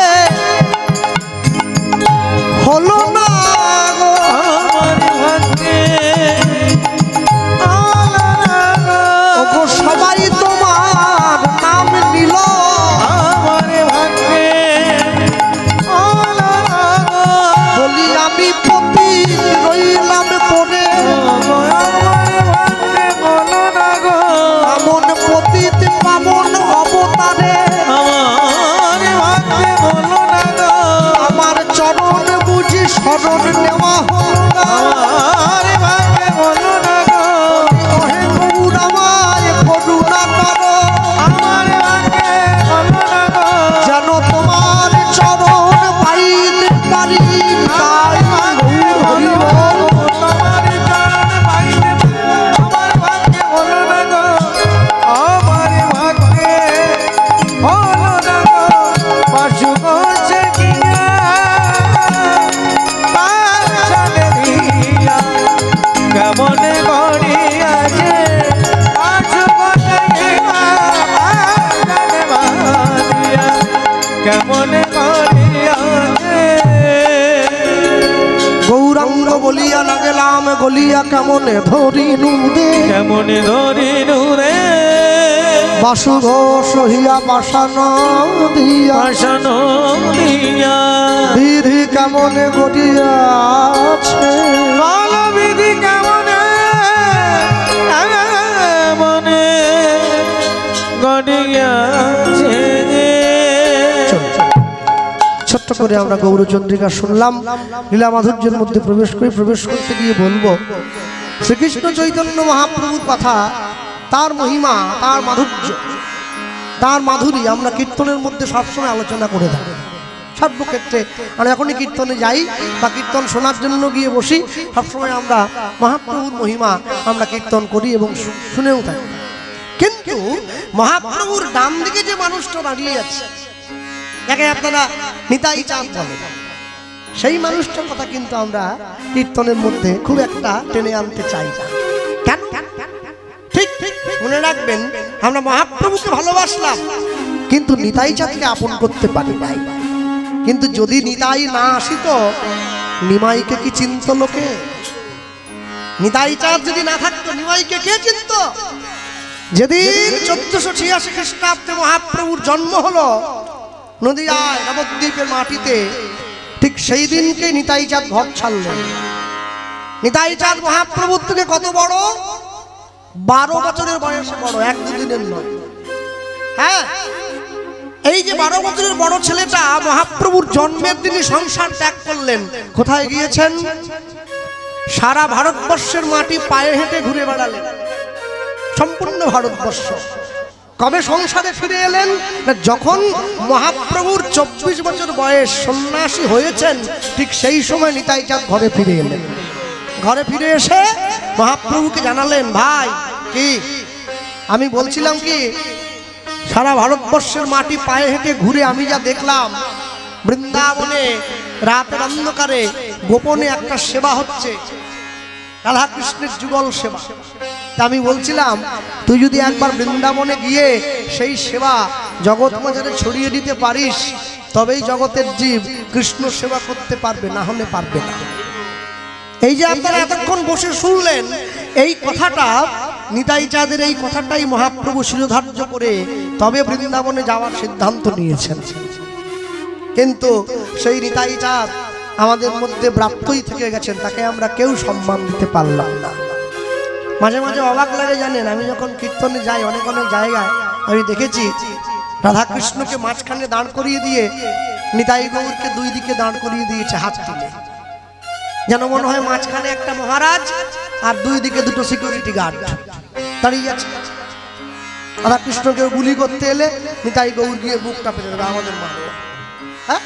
কেমন করিয়াছে গৌরাঙ্গ বলিয়া না গেলাম গলিয়া কেমনে ধরিনু দে কেমন ধরিনু রে বাসুঘ সহিয়া পাশান দিয়া পাশান দিয়া বিধি কেমনে গড়িয়াছে বল বিধি কেমন মনে গড়িয়াছে ছোট্ট করে আমরা গৌরচন্দ্রিকা শুনলাম। লীলা মাধুর্যের মধ্যে প্রবেশ করতে গিয়ে বলবো শ্রীকৃষ্ণ চৈতন্য মহাপ্রভুর কথা, তার মহিমা, তার মাধুর্য, তার মাধুরী আমরা কীর্তনের মধ্যে সবসময় আলোচনা করে থাকি। সর্বক্ষেত্রে আমরা যখনই কীর্তনে যাই বা কীর্তন শোনার জন্য গিয়ে বসি, সবসময় আমরা মহাপ্রভুর মহিমা আমরা কীর্তন করি এবং শুনেও থাকি। কিন্তু মহাপ্রভুর ডান দিকে যে মানুষটা দাঁড়িয়ে আছে, যাকে আপনারা নিতাই চাঁদ বলেন, সেই মানুষটার কথা কিন্তু আমরা কীর্তনের মধ্যে খুব একটা টেনে আনতে চাই না। কেন? ঠিক মনে রাখবেন, আমরা মহাপ্রভুকে ভালোবাসলাম কিন্তু নিতাই চাঁদকে আপন করতে পারি নাই। কিন্তু যদি নিতাই না আসিত, নিমাইকে কি চিনত লোকে? নিতাই চাঁদ যদি না থাকতো, নিমাইকে কে চিনত? যেদিন 1486 খ্রিস্টাব্দে মহাপ্রভুর জন্ম হলো নদিয়ায় নবদ্বীপের মাটিতে, ঠিক সেই দিনকে নিতাই চাঁদ ঘর ছাড়লেন। নিতাই চাঁদ মহাপ্রভুর থেকে কত বড়? 12 বছরের বয়সে বড়, 1-2 দিনের নয়। হ্যাঁ, এই যে 12 বছরের বড় ছেলেটা মহাপ্রভুর জন্মের দিনই সংসার ত্যাগ করলেন। কোথায় গিয়েছেন? সারা ভারতবর্ষের মাটি পায়ে হেঁটে ঘুরে বেড়ালেন, সম্পূর্ণ ভারতবর্ষ। কবে সংসারে ফিরে এলেন? যখন মহাপ্রভুর 24 বছর বয়স, সন্ন্যাসী হয়েছেন, ঠিক সেই সময় নিতাই চাঁদ ঘরে ফিরে এলেন। ঘরে ফিরে এসে মহাপ্রভুকে জানালেন, ভাই কি আমি বলছিলাম কি, সারা ভারতবর্ষের মাটি পায়ে হেঁটে ঘুরে আমি যা দেখলাম, বৃন্দাবনে রাতের অন্ধকারে গোপনে একটা সেবা হচ্ছে, রাধা কৃষ্ণের যুগল সেবা। আমি বলছিলাম তুই যদি একবার বৃন্দাবনে গিয়ে সেই সেবা জগৎ মাঝারে ছড়িয়ে দিতে পারিস, তবেই জগতের জীব কৃষ্ণ সেবা করতে পারবে, না হলে পারবে না। এই যে আপনারা এতক্ষণ বসে শুনলেন, এই কথাটা নিতাই চাঁদের, এই কথাটাই মহাপ্রভু শিরোধার্য করে তবে বৃন্দাবনে যাওয়ার সিদ্ধান্ত নিয়েছেন। কিন্তু সেই নিতাই চাঁদ আমাদের মধ্যে ব্রাত্যই থেকে গেছেন, তাকে আমরা কেউ সম্মান দিতে পারলাম না। মাঝে মাঝে অবাক লাগে জানেন, আমি যখন কীর্তনে যাই অনেক জায়গায় আমি দেখেছি রাধাকৃষ্ণকে মাঝখানে দাঁড় করিয়ে দিয়ে নিতাই গৌরকে দুই দিকে দাঁড় করিয়ে দিয়েছে হাত তুলে, যেন মনে হয় মাঝখানে একটা মহারাজ আর দুই দিকে দুটো সিকিউরিটি গার্ড দাঁড়িয়ে আছে। রাধাকৃষ্ণকে গুলি করতে এলে নিতাই গৌর গিয়ে বুকটা পেতে দেবে, আমাদের মা। হ্যাঁ,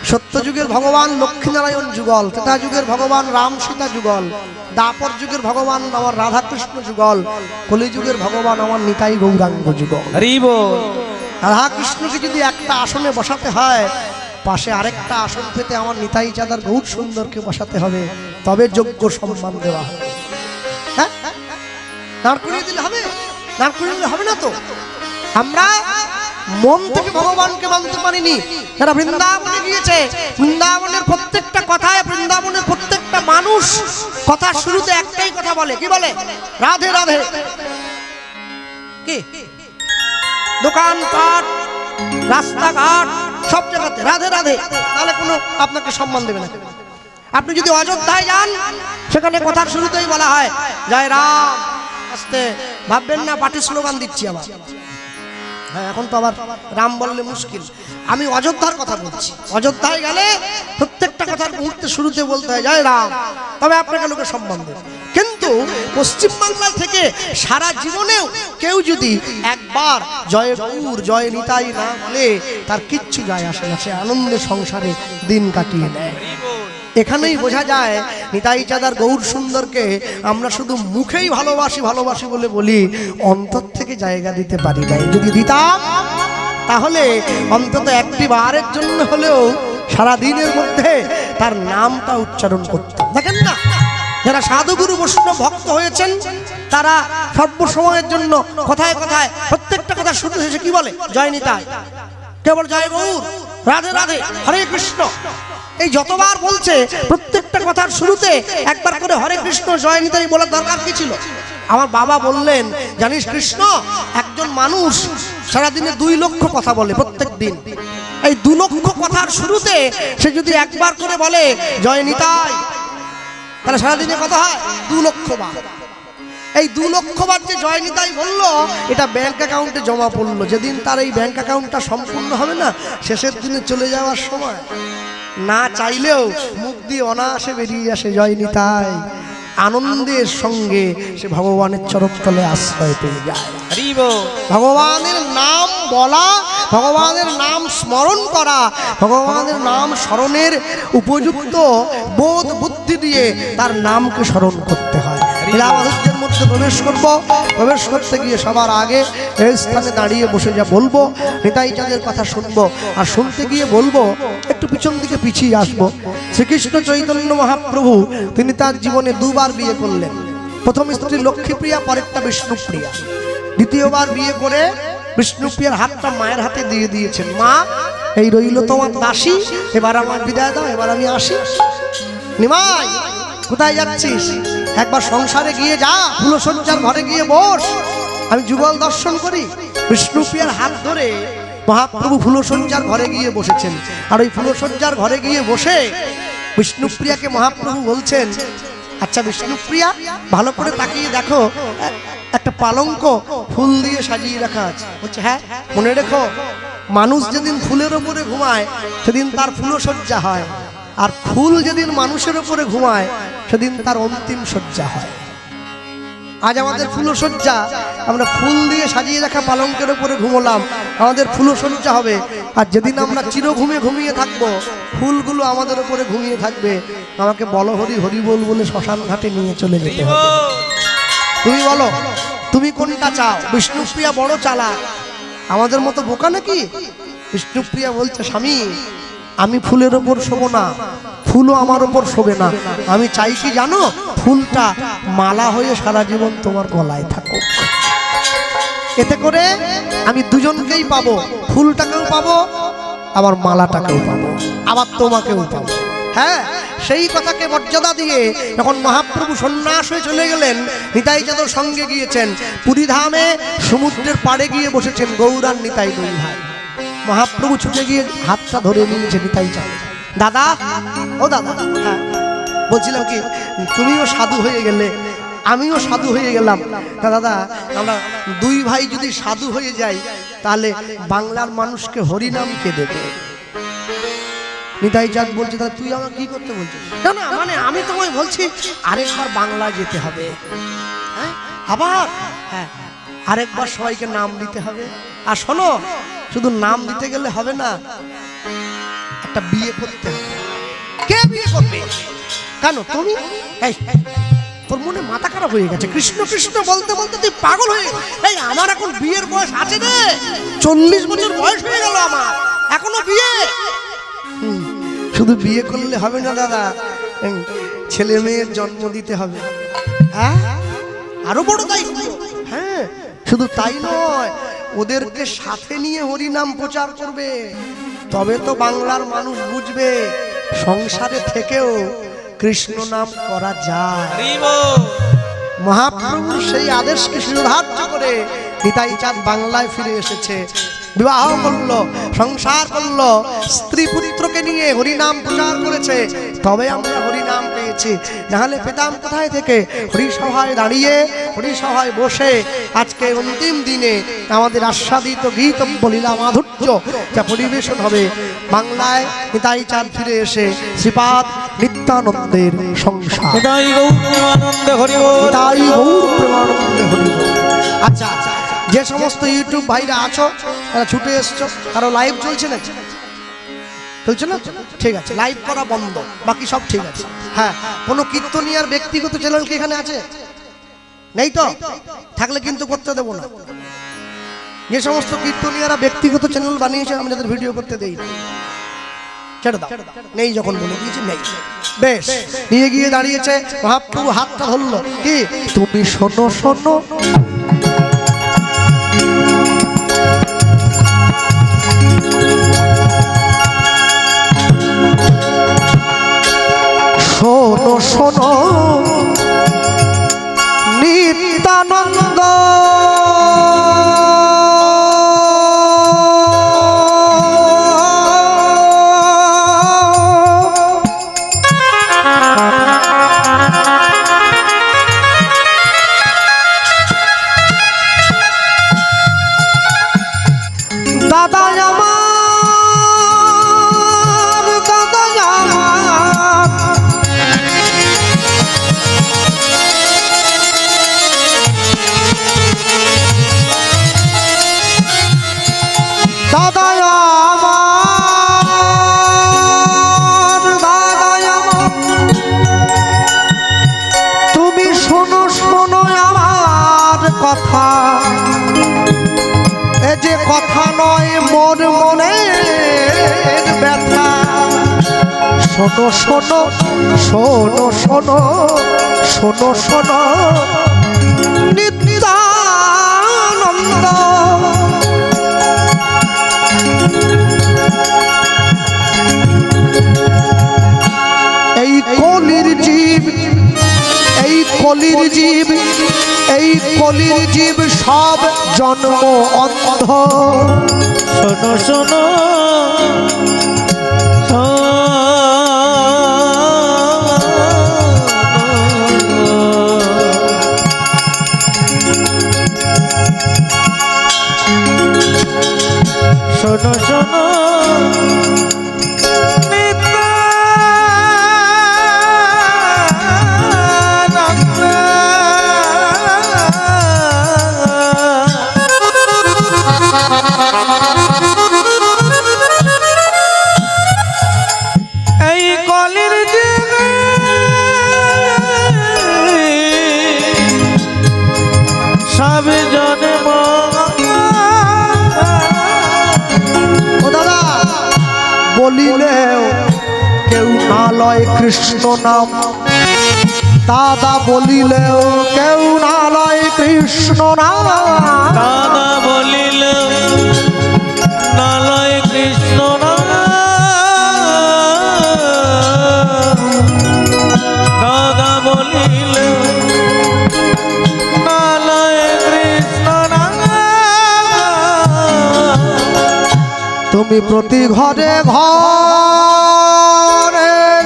সত্যযুগের ভগবান লক্ষ্মীনারায়ণ যুগল, ত্রেতা যুগের ভগবান রাম সীতা যুগল, দাপর যুগের ভগবান আমার রাধাকৃষ্ণ যুগল, কলিযুগের ভগবান আমার নিতাই গৌরাঙ্গ যুগল। রাধাকৃষ্ণকে যদি একটা আসনে বসাতে হয়, পাশে আরেকটা আসন পেতে আমার নিতাই চাঁদ আর গৌর সুন্দরকে বসাতে হবে, তবে যোগ্য সম্মান দেওয়া হবে। হ্যাঁ, দাঁড় করিয়ে দিলে হবে? দাঁড় করিয়ে দিলে হবে না তো। আমরা মন থেকে ভগবানকে মানতে পারিনি। যারা বৃন্দাবনে গিয়েছে, বৃন্দাবনের প্রত্যেকটা কথায়, বৃন্দাবনের প্রত্যেকটা মানুষ কথা শুরুতে একটাই কথা বলে, কি বলে? রাধে রাধে। কি দোকানপাট, রাস্তাঘাট, সব জায়গাতে রাধে রাধে, তাহলে কোনো আপনাকে সম্মান দেবে না। আপনি যদি অযোধ্যায় যান, সেখানে কথার শুরুতেই বলা হয় জয় রাম। আস্তে ভাববেন না পার্টি স্লোগান দিচ্ছি আবার। হ্যাঁ, এখন তো আবার রাম বললে মুশকিল। আমি অযোধ্যার কথা বলছি। অযোধ্যায় গেলে প্রত্যেকটা কথার মুহূর্তে শুরুতে বলতে হয় জয় রাম, তবে আপনাকে লোকে সম্মান দেবে। কিন্তু পশ্চিমবাংলা থেকে সারা জীবনেও কেউ যদি একবার জয় গৌর জয় নিতাই না বলে, তার কিচ্ছু যায় আসে না, সে আনন্দে সংসারে দিন কাটিয়ে নেয়। এখানেই বোঝা যায় নিতাই চাঁদ আর গৌর সুন্দরকে আমরা শুধু মুখেই ভালোবাসি ভালোবাসি বলে বলি, অন্তর থেকে জায়গা দিতে পারি নাই। যদি দিতাম, তাহলে অন্তত একটি বারের জন্য হলেও সারা দিনের মধ্যে তার নামটা উচ্চারণ করতাম। দেখেন না, যারা সাধুগুরু বৈষ্ণব ভক্ত হয়েছেন, তারা সর্বসময়ের জন্য কথায় কথায় প্রত্যেকটা কথা শুরু শেষে কি বলে? জয় নিতাই। কেবল জয় গৌর, রাধে রাধে, হরে কৃষ্ণ, এই যতবার বলছে প্রত্যেকটা কথার শুরুতে একবার করে হরে কৃষ্ণ জয় নিতাই বলার দরকার কি ছিল? আমার বাবা বললেন, জানিস কৃষ্ণ, একজন মানুষ সারাদিনে 2 লক্ষ কথা বলে প্রত্যেক দিন। এই 2 লক্ষ কথার শুরুতে সে যদি একবার করে বলে জয় নিতাই, তাহলে সারাদিনে কথা হয় 2 লক্ষ বার। এই 2 লক্ষ বার যে জয় নিতাই বললো, এটা ব্যাংক অ্যাকাউন্টে জমা পড়লো। যেদিন তার এই ব্যাংক অ্যাকাউন্টটা সম্পূর্ণ হবে না, শেষের দিনে চলে যাওয়ার সময় না চাইলেও মুখ দিয়ে অনায়াসে বেরিয়ে আসে জয় নিতাই। আনন্দের সঙ্গে সে ভগবানের চরণতলে আশ্রয় পেয়ে যায়। ভগবানের নাম বলা, ভগবানের নাম স্মরণ করা, ভগবানের নাম স্মরণের উপযুক্ত বোধ বুদ্ধি দিয়ে তার নামকে স্মরণ করতে হয়। লীলামাধুর্যের মধ্যে প্রবেশ করব, প্রবেশ করতে গিয়ে সবার আগে এই স্থানে দাঁড়িয়ে বসে যা বলবো, নিতাই চাঁদের কথা শুনবো, আর শুনতে গিয়ে বলবো একটু পিছন দিকে পিছিয়ে আসবো। শ্রীকৃষ্ণ চৈতন্য মহাপ্রভু তিনি তার জীবনে 2 বার বিয়ে করলেন। প্রথম স্ত্রী লক্ষ্মীপ্রিয়া, পরেরটা বিষ্ণুপ্রিয়া। দ্বিতীয়বার বিয়ে করে বিষ্ণুপ্রিয়ার হাতটা মায়ের হাতে দিয়ে দিয়েছেন। মা, এই রইল তোমার দাসী, এবার আমার বিদায় দাও, এবার আমি আসি। নিমাই, কোথায় যাচ্ছিস? একবার সংসারে গিয়ে যা, ফুলশয্যার ঘরে গিয়ে বস, আমি যুগল দর্শন করি। বিষ্ণুপ্রিয়ার হাত ধরে মহাপ্রভু ফুলশয্যার ঘরে গিয়ে বসেছেন। আর ওই ফুলশয্যার ঘরে গিয়ে বসে বিষ্ণুপ্রিয়াকে মহাপ্রভু বলছেন, আচ্ছা বিষ্ণুপ্রিয়া, ভালো করে তাকিয়ে দেখো, একটা পালঙ্ক ফুল দিয়ে সাজিয়ে রাখা আছে। বলছে হ্যাঁ, মনে রেখো, মানুষ যেদিন ফুলের ওপরে ঘুমায় সেদিন তার ফুলশয্যা হয়, আর ফুল যেদিন মানুষের ওপরে ঘুমায় সেদিন তার অন্তিম শয্যা হয়। আজ আমাদের ফুলশয্যা, আমরা ফুল দিয়ে সাজিয়ে রাখা পালঙ্কের উপরে ঘুমোলাম, আমাদের ফুলশয্যা হবে। আর যেদিন আমরা চিরঘুমে ঘুমিয়ে থাকবো, ফুলগুলো আমাদের উপরে ঘুমিয়ে থাকবে। আমাকে বলো হরি হরি বল বলে শ্মশান ঘাটে নিয়ে চলে যেতে হবে। তুমি বলো, তুমি কোনটা চাও? বিষ্ণুপ্রিয়া বড় চালাক, আমাদের মতো বোকা নাকি? বিষ্ণুপ্রিয়া বলছে, স্বামী, আমি ফুলের ওপর শোবো না, ফুলও আমার ওপর শোবে না। আমি চাই কি জানো? ফুলটা মালা হয়ে সারা জীবন তোমার গলায় থাকুক। এতে করে আমি দুজনকেই পাবো, ফুলটাকেও পাবো, আবার মালাটাকেও পাবো, আবার তোমাকেও পাবো। হ্যাঁ, সেই কথাকে মর্যাদা দিয়ে যখন মহাপ্রভু সন্ন্যাস হয়ে চলে গেলেন, নিতাই চাঁদের সঙ্গে গিয়েছেন পুরীধামে, সমুদ্রের পাড়ে গিয়ে বসেছেন গৌরান নিতাই 2 ভাই। মহাপ্রভু ছুটে গিয়ে হাতটা ধরে নিয়েছে নিতাই চাঁদ। দাদা, ও দাদা, হ্যাঁ বলছিলাম কি, তুমিও সাধু হয়ে গেলে, আমিও সাধু হয়ে গেলাম। দাদা, আমরা 2 ভাই যদি সাধু হয়ে যাই, তাহলে বাংলার মানুষকে হরিনাম কে দেবে? নিতাই চাঁদ বলছে, তাহলে তুই আমার কি করতে বলছিস? না না, মানে আমি তোমায় বলছি আরেকবার বাংলায় যেতে হবে, হ্যাঁ আবার, হ্যাঁ আরেকবার সবাইকে নাম দিতে হবে। আর শোনো, শুধু নাম দিতে গেলে হবে না, একটা বিয়ে করতে হবে। কে বিয়ে করবে? কেন তুমি? এই তোর মনে মাথা খারাপ হয়ে গেছে? কৃষ্ণ কৃষ্ণ বলতে বলতে তুই পাগল হয়ে, এই আমার এখন বিয়ের বয়স আছে রে, 40 বছর বয়স হয়ে গেল আমার, এখনো বিয়ে? শুধু বিয়ে করলে হবে না দাদা, ছেলে মেয়ের জন্ম দিতে হবে। হ্যাঁ, আরো বড় দায়িত্ব। হ্যাঁ, শুধু তাই নয়, ওদেরকে সাথে নিয়ে হরিনাম প্রচার করবে, তবে তো বাংলার মানুষ বুঝবে সংসারে থেকেও কৃষ্ণ নাম করা যায়। মহাপ্রভু সেই আদেশকে শিরোধার্য করে নিতাই চাঁদ বাংলায় ফিরে এসেছে, বিবাহ করলো, সংসার করলো, স্ত্রী পুত্রকে নিয়ে হরিনাম প্রচার করেছে, তবে আমরা হরিনাম পেয়েছি। নাহলে পেতাম কোথায় থেকে? হরিসভায় দাঁড়িয়ে, হরিসভায় বসে আজকে অন্তিম দিনে আমাদের আস্বাদিত গীতব্য লীলা মাধুর্য যা পরিবেশন হবে বাংলায়। নিতাই চাঁদ ফিরে এসে শ্রীপাদ নিত্যানন্দের সংসার। নিতাই গৌর প্রেমানন্দে হরি বল, নিতাই গৌর প্রেমানন্দে হরি বল। আচ্ছা, যে সমস্ত ইউটিউব ভাইরা আছো, তারা ছুটে এসছো, কারো লাইভ চলছে না? চলছে না? ঠিক আছে, লাইভ করা বন্ধ, বাকি সব ঠিক আছে। হ্যাঁ, কোনো কীর্তনিয়ার ব্যক্তিগত চ্যানেল কি এখানে আছে? নেই তো? থাকলে কিন্তু করতে দেবো না। যে সমস্ত কীর্তনিয়ারা ব্যক্তিগত চ্যানেল বানিয়েছে, আমি তাদের ভিডিও করতে দেই না, ছেড়ে দাও। নেই যখন বলে দিয়েছি নেই, বেশ। নিয়ে গিয়ে দাঁড়িয়েছে, মহাপ্রভু হাতটা ধরলো, কি তুমি শোনো শোনো আমার দাদাই আমার তুমি শোনো শোনো আমার কথা এ যে কথা নয় মোর মনের ব্যথা শোনো শোনো শোনো শোনো শোনো শোনো নিত্যানন্দ এই কলির জীব এই কলির জীব এই কলির জীব সব জন্ম অন্ধ শোনো শোনো শোনো শোনো এই কলির জীবে সব জন্ম ও দাদা বলিলেও কেউ না লয় কৃষ্ণ নাম দাদা বলিলেও কেউ না লয় কৃষ্ণ নাম দাদা বলিল নালয় কৃষ্ণ নাম দাদা বলিল নালয় কৃষ্ণ নাম তুমি প্রতি ঘরে ঘরে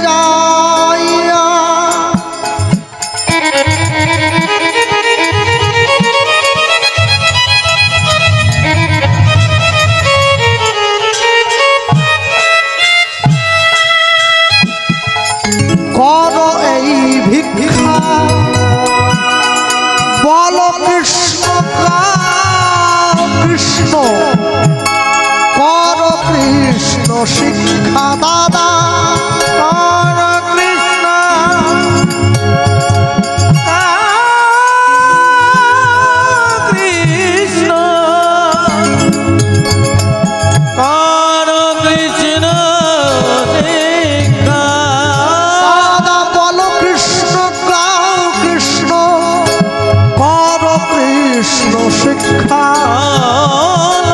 যাইয়া করো এই ভিক্ষা বল কৃষ্ণ কৃষ্ণ কর কৃষ্ণ শিক্ষা দাদা কর কৃষ্ণ কৃষ্ণ কর কৃষ্ণ শিক্ষা দাদা বল কৃষ্ণ গাও কৃষ্ণ কর কৃষ্ণ শিক্ষা কর